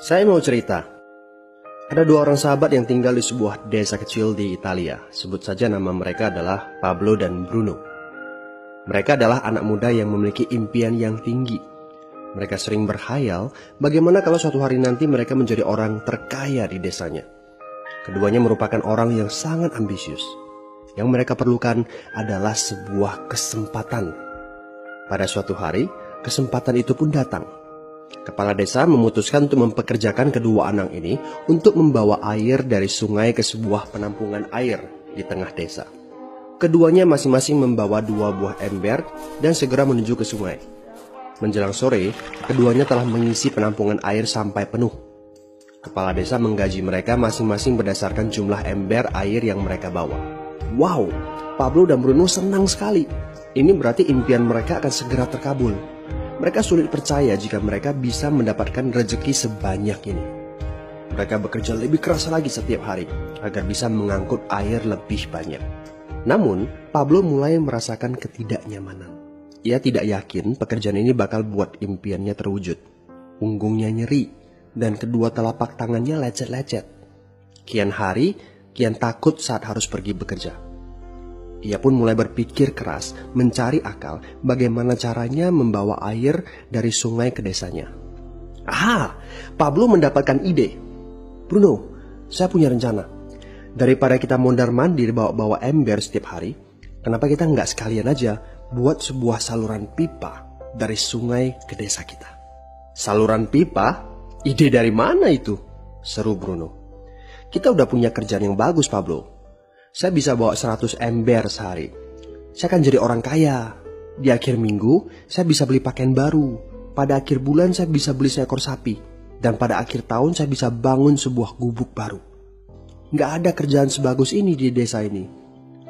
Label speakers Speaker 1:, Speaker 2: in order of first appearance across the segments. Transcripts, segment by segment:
Speaker 1: Saya mau cerita. Ada dua orang sahabat yang tinggal di sebuah desa kecil di Italia. Sebut saja nama mereka adalah Pablo dan Bruno. Mereka adalah anak muda yang memiliki impian yang tinggi. Mereka sering berkhayal bagaimana kalau suatu hari nanti mereka menjadi orang terkaya di desanya. Keduanya merupakan orang yang sangat ambisius. Yang mereka perlukan adalah sebuah kesempatan. Pada suatu hari, kesempatan itu pun datang. Kepala desa memutuskan untuk mempekerjakan kedua anak ini untuk membawa air dari sungai ke sebuah penampungan air di tengah desa. Keduanya masing-masing membawa 2 buah ember dan segera menuju ke sungai. Menjelang sore, keduanya telah mengisi penampungan air sampai penuh. Kepala desa menggaji mereka masing-masing berdasarkan jumlah ember air yang mereka bawa. Wow, Pablo dan Bruno senang sekali. Ini berarti impian mereka akan segera terkabul. Mereka sulit percaya jika mereka bisa mendapatkan rezeki sebanyak ini. Mereka bekerja lebih keras lagi setiap hari agar bisa mengangkut air lebih banyak. Namun, Pablo mulai merasakan ketidaknyamanan. Ia tidak yakin pekerjaan ini bakal buat impiannya terwujud. Punggungnya nyeri dan kedua telapak tangannya lecet-lecet. Kian hari, kian takut saat harus pergi bekerja. Ia pun mulai berpikir keras, mencari akal bagaimana caranya membawa air dari sungai ke desanya. Pablo mendapatkan ide. Bruno, saya punya rencana. Daripada kita mondar-mandir bawa-bawa ember setiap hari, kenapa kita nggak sekalian aja buat sebuah saluran pipa dari sungai ke desa kita? Saluran pipa? Ide dari mana itu? Seru Bruno. Kita udah punya kerjaan yang bagus, Pablo. Saya bisa bawa 100 ember sehari. Saya akan jadi orang kaya. Di akhir minggu, saya bisa beli pakaian baru. Pada akhir bulan, saya bisa beli seekor sapi. Dan pada akhir tahun, saya bisa bangun sebuah gubuk baru. Nggak ada kerjaan sebagus ini di desa ini.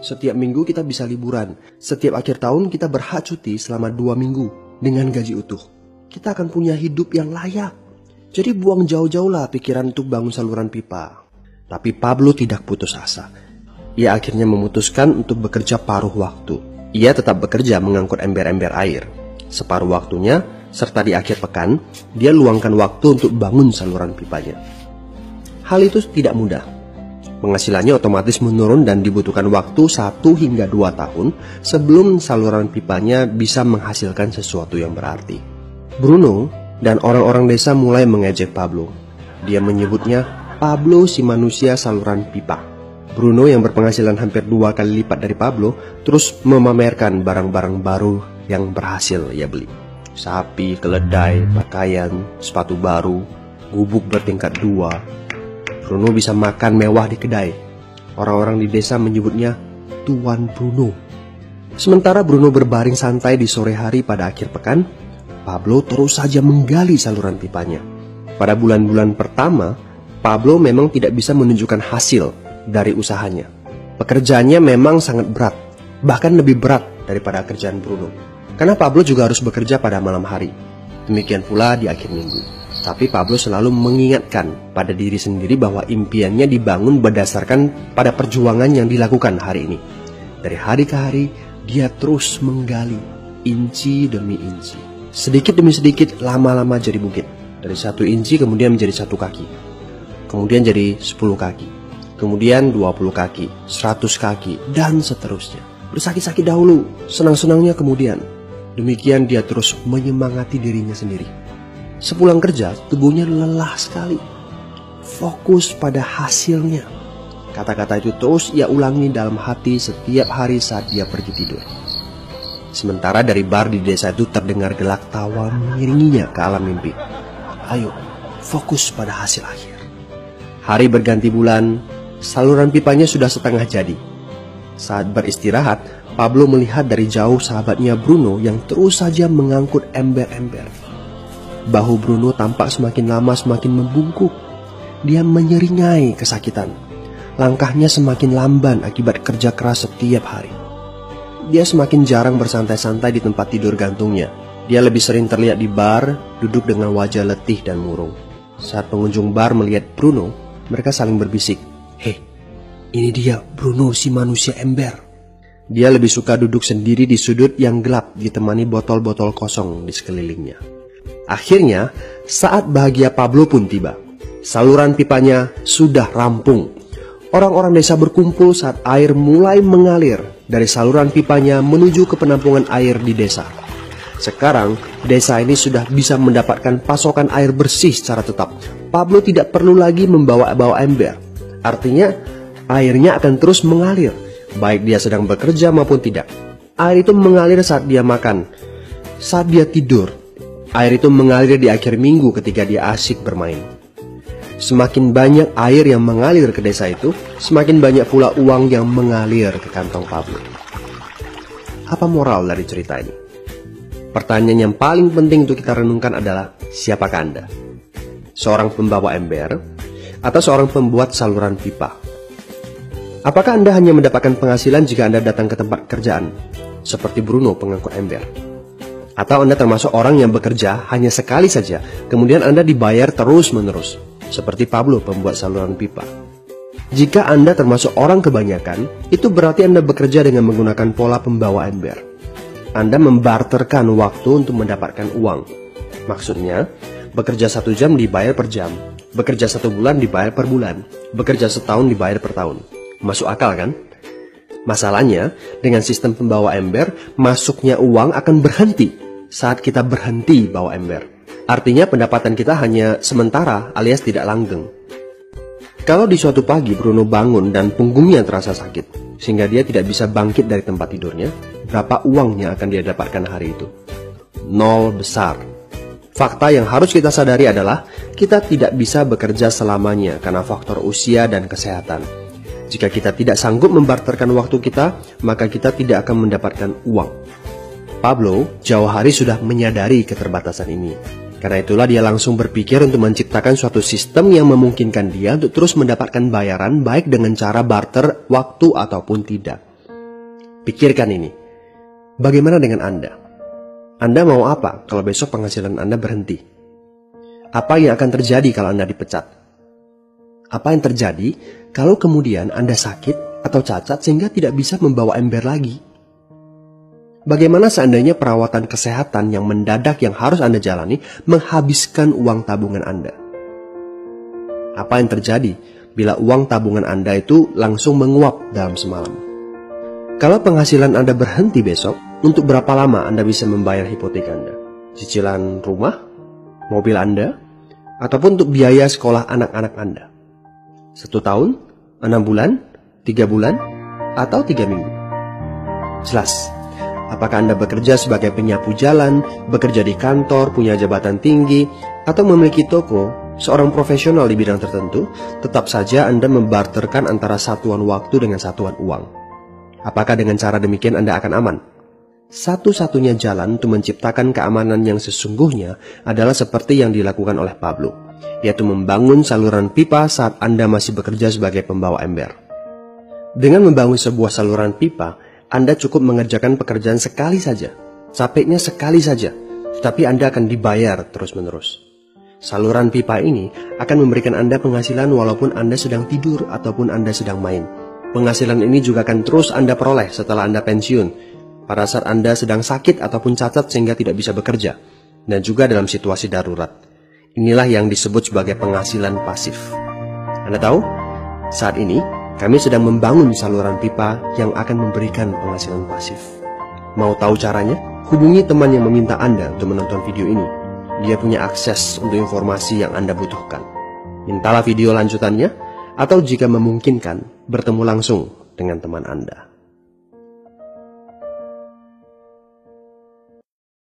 Speaker 1: Setiap minggu kita bisa liburan. Setiap akhir tahun, kita berhak cuti selama 2 minggu dengan gaji utuh. Kita akan punya hidup yang layak. Jadi buang jauh-jauh lah pikiran untuk bangun saluran pipa. Tapi Pablo tidak putus asa. Ia akhirnya memutuskan untuk bekerja paruh waktu. Ia tetap bekerja mengangkut ember-ember air. Separuh waktunya, serta di akhir pekan, dia luangkan waktu untuk bangun saluran pipanya. Hal itu tidak mudah. Penghasilannya otomatis menurun dan dibutuhkan waktu 1 hingga 2 tahun sebelum saluran pipanya bisa menghasilkan sesuatu yang berarti. Bruno dan orang-orang desa mulai mengejek Pablo. Dia menyebutnya Pablo si manusia saluran pipa. Bruno yang berpenghasilan hampir 2 kali lipat dari Pablo terus memamerkan barang-barang baru yang berhasil ia beli. Sapi, keledai, pakaian, sepatu baru, gubuk bertingkat 2. Bruno bisa makan mewah di kedai. Orang-orang di desa menyebutnya Tuan Bruno. Sementara Bruno berbaring santai di sore hari pada akhir pekan, Pablo terus saja menggali saluran pipanya. Pada bulan-bulan pertama, Pablo memang tidak bisa menunjukkan hasil dari usahanya. Pekerjaannya memang sangat berat, bahkan lebih berat daripada kerjaan Bruno. Karena Pablo juga harus bekerja pada malam hari. Demikian pula di akhir minggu. Tapi Pablo selalu mengingatkan pada diri sendiri bahwa impiannya dibangun berdasarkan pada perjuangan yang dilakukan hari ini. Dari hari ke hari, dia terus menggali, inci demi inci. Sedikit demi sedikit, lama-lama jadi bukit. Dari 1 inci kemudian menjadi 1 kaki. Kemudian jadi 10 kaki. Kemudian 20 kaki, 100 kaki, dan seterusnya. Bersakit-sakit dahulu, senang-senangnya kemudian. Demikian dia terus menyemangati dirinya sendiri. Sepulang kerja, tubuhnya lelah sekali. Fokus pada hasilnya. Kata-kata itu terus ia ulangi dalam hati setiap hari saat dia pergi tidur. Sementara dari bar di desa itu terdengar gelak tawa mengiringinya ke alam mimpi. Ayo, fokus pada hasil akhir. Hari berganti bulan, saluran pipanya sudah setengah jadi. Saat beristirahat, Pablo melihat dari jauh sahabatnya Bruno yang terus saja mengangkut ember-ember. Bahu Bruno tampak semakin lama semakin membungkuk. Dia menyeringai kesakitan. Langkahnya semakin lamban akibat kerja keras setiap hari. Dia semakin jarang bersantai-santai di tempat tidur gantungnya. Dia lebih sering terlihat di bar, duduk dengan wajah letih dan murung. Saat pengunjung bar melihat Bruno, mereka saling berbisik. Hei, ini dia Bruno si manusia ember. Dia lebih suka duduk sendiri di sudut yang gelap ditemani botol-botol kosong di sekelilingnya. Akhirnya, saat bahagia Pablo pun tiba. Saluran pipanya sudah rampung. Orang-orang desa berkumpul saat air mulai mengalir dari saluran pipanya menuju ke penampungan air di desa. Sekarang, desa ini sudah bisa mendapatkan pasokan air bersih secara tetap. Pablo tidak perlu lagi membawa ember. Artinya, airnya akan terus mengalir, baik dia sedang bekerja maupun tidak. Air itu mengalir saat dia makan, saat dia tidur. Air itu mengalir di akhir minggu ketika dia asyik bermain. Semakin banyak air yang mengalir ke desa itu, semakin banyak pula uang yang mengalir ke kantong Pablo. Apa moral dari cerita ini? Pertanyaan yang paling penting untuk kita renungkan adalah, siapakah Anda? Seorang pembawa ember atau seorang pembuat saluran pipa? Apakah Anda hanya mendapatkan penghasilan jika Anda datang ke tempat kerjaan, seperti Bruno pengangkut ember? Atau Anda termasuk orang yang bekerja hanya sekali saja, kemudian Anda dibayar terus-menerus, seperti Pablo pembuat saluran pipa? Jika Anda termasuk orang kebanyakan, itu berarti Anda bekerja dengan menggunakan pola pembawa ember. Anda membarterkan waktu untuk mendapatkan uang. Maksudnya, bekerja 1 jam dibayar per jam, bekerja 1 bulan dibayar per bulan, bekerja setahun dibayar per tahun. Masuk akal kan? Masalahnya, dengan sistem pembawa ember, masuknya uang akan berhenti saat kita berhenti bawa ember. Artinya pendapatan kita hanya sementara alias tidak langgeng. Kalau di suatu pagi Bruno bangun dan punggungnya terasa sakit, sehingga dia tidak bisa bangkit dari tempat tidurnya, berapa uang yang akan dia dapatkan hari itu? 0 besar. Fakta yang harus kita sadari adalah, kita tidak bisa bekerja selamanya karena faktor usia dan kesehatan. Jika kita tidak sanggup membarterkan waktu kita, maka kita tidak akan mendapatkan uang. Pablo jauh hari sudah menyadari keterbatasan ini. Karena itulah dia langsung berpikir untuk menciptakan suatu sistem yang memungkinkan dia untuk terus mendapatkan bayaran baik dengan cara barter waktu ataupun tidak. Pikirkan ini. Bagaimana dengan Anda? Anda mau apa kalau besok penghasilan Anda berhenti? Apa yang akan terjadi kalau Anda dipecat? Apa yang terjadi kalau kemudian Anda sakit atau cacat sehingga tidak bisa membawa ember lagi? Bagaimana seandainya perawatan kesehatan yang mendadak yang harus Anda jalani menghabiskan uang tabungan Anda? Apa yang terjadi bila uang tabungan Anda itu langsung menguap dalam semalam? Kalau penghasilan Anda berhenti besok, untuk berapa lama Anda bisa membayar hipotek Anda? Cicilan rumah, mobil Anda, ataupun untuk biaya sekolah anak-anak Anda? 1 tahun, 6 bulan, 3 bulan, atau 3 minggu? Jelas. Apakah Anda bekerja sebagai penyapu jalan, bekerja di kantor, punya jabatan tinggi, atau memiliki toko, seorang profesional di bidang tertentu, tetap saja Anda membarterkan antara satuan waktu dengan satuan uang. Apakah dengan cara demikian Anda akan aman? Satu-satunya jalan untuk menciptakan keamanan yang sesungguhnya adalah seperti yang dilakukan oleh Pablo, yaitu membangun saluran pipa saat Anda masih bekerja sebagai pembawa ember. Dengan membangun sebuah saluran pipa, Anda cukup mengerjakan pekerjaan sekali saja, capeknya sekali saja, tetapi Anda akan dibayar terus-menerus. Saluran pipa ini akan memberikan Anda penghasilan walaupun Anda sedang tidur ataupun Anda sedang main. Penghasilan ini juga akan terus Anda peroleh setelah Anda pensiun, pada saat Anda sedang sakit ataupun cacat sehingga tidak bisa bekerja, dan juga dalam situasi darurat. Inilah yang disebut sebagai penghasilan pasif. Anda tahu, saat ini kami sedang membangun saluran pipa yang akan memberikan penghasilan pasif. Mau tahu caranya? Hubungi teman yang meminta Anda untuk menonton video ini. Dia punya akses untuk informasi yang Anda butuhkan. Mintalah video lanjutannya, atau jika memungkinkan, bertemu langsung dengan teman Anda.